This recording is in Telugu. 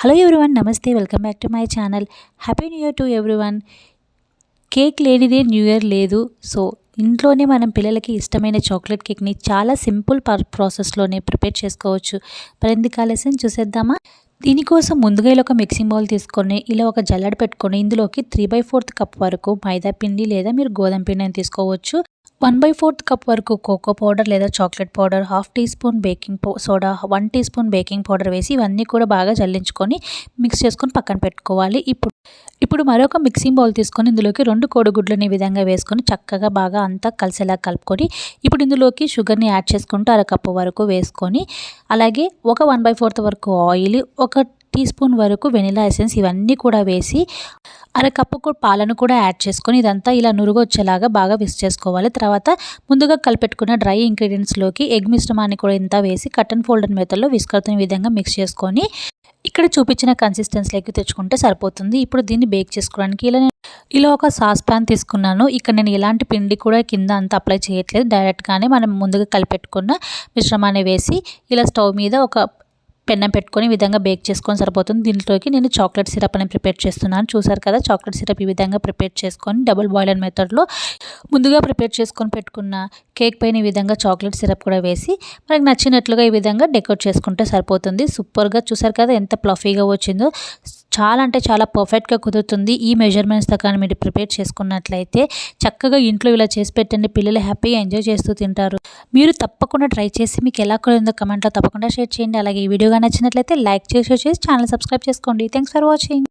హలో ఎవ్రీవన్, నమస్తే. Welcome back to my channel. Happy new year to everyone. Cake లేనిదే న్యూ ఇయర్ లేదు. సో ఇంట్లోనే మనం పిల్లలకి ఇష్టమైన చాక్లెట్ కేక్ని చాలా సింపుల్ ప్రాసెస్లోనే ప్రిపేర్ చేసుకోవచ్చు. మరి ఎందుకు ఆలస్యం, చూసేద్దామా? దీనికోసం ముందుగా ఇలా ఒక మిక్సింగ్ బౌల్ తీసుకొని ఇలా ఒక జల్లెడ పెట్టుకొని ఇందులోకి 3/4 కప్ వరకు మైదా పిండి లేదా మీరు గోధుమ పిండిని తీసుకోవచ్చు. 1/4 కప్ వరకు కోకో పౌడర్ లేదా chocolate powder, 1/2 teaspoon baking soda, 1 teaspoon baking powder వేసి ఇవన్నీ కూడా బాగా జల్లించుకొని మిక్స్ చేసుకొని పక్కన పెట్టుకోవాలి. ఇప్పుడు మరొక మిక్సింగ్ బౌల్ తీసుకొని ఇందులోకి 2 కోడిగుడ్లని ఈ విధంగా వేసుకొని చక్కగా బాగా అంతా కలిసేలా కలుపుకొని ఇప్పుడు ఇందులోకి షుగర్ని యాడ్ చేసుకుంటూ అరకప్పు వరకు వేసుకొని అలాగే ఒక 1/4 వరకు ఆయిల్, 1 టీ స్పూన్ వరకు వెనిలా ఎసెన్స్ ఇవన్నీ కూడా వేసి అరకప్పు పాలను కూడా యాడ్ చేసుకొని ఇదంతా ఇలా నురుగు వచ్చేలాగా బాగా మిక్స్ చేసుకోవాలి. తర్వాత ముందుగా కలిపెట్టుకున్న డ్రై ఇంగ్రీడియంట్స్లోకి ఎగ్ మిశ్రమాన్ని కూడా ఇంత వేసి కట్ అండ్ ఫోల్డెడ్ మెథడ్లో విస్కర్తో ఈ విధంగా మిక్స్ చేసుకొని ఇక్కడ చూపించిన కన్సిస్టెన్సీలోకి తెచ్చుకుంటే సరిపోతుంది. ఇప్పుడు దీన్ని బేక్ చేసుకోవడానికి ఇలా ఒక సాస్ ప్యాన్ తీసుకున్నాను. ఇక్కడ నేను ఎలాంటి పిండి కూడా కింద అంతా అప్లై చేయట్లేదు. డైరెక్ట్గానే మనం ముందుగా కలిపెట్టుకున్న మిశ్రమాన్ని వేసి ఇలా స్టవ్ మీద ఒక పెన్నం పెట్టుకొని ఈ విధంగా బేక్ చేసుకొని సరిపోతుంది. దీంట్లోకి నేను చాక్లెట్ సిరప్ అని ప్రిపేర్ చేస్తున్నాను. చూసారు కదా, చాక్లెట్ సిరప్ ఈ విధంగా ప్రిపేర్ చేసుకొని డబుల్ బాయిలర్ మెథడ్లో ముందుగా ప్రిపేర్ చేసుకొని పెట్టుకున్న కేక్ పైన ఈ విధంగా చాక్లెట్ సిరప్ కూడా వేసి మనకు నచ్చినట్లుగా ఈ విధంగా డెకరేట్ చేసుకుంటే సరిపోతుంది. సూపర్గా, చూసారు కదా ఎంత ప్లఫీగా వచ్చిందో. చాలా అంటే చాలా పర్ఫెక్ట్గా కుదురుతుంది. ఈ మెజర్మెంట్స్తో కానీ మీరు ప్రిపేర్ చేసుకున్నట్లయితే చక్కగా ఇంట్లో ఇలా చేసి పెట్టండి. పిల్లలు హ్యాపీగా ఎంజాయ్ చేస్తూ తింటారు. మీరు తప్పకుండా ట్రై చేసి మీకు ఎలా కుదిరిందో కమెంట్లో తప్పకుండా షేర్ చేయండి. అలాగే ఈ వీడియో నచ్చినట్లయితే లైక్ చేసి ఛానల్ సబ్స్క్రైబ్ చేసుకోండి. Thanks for watching.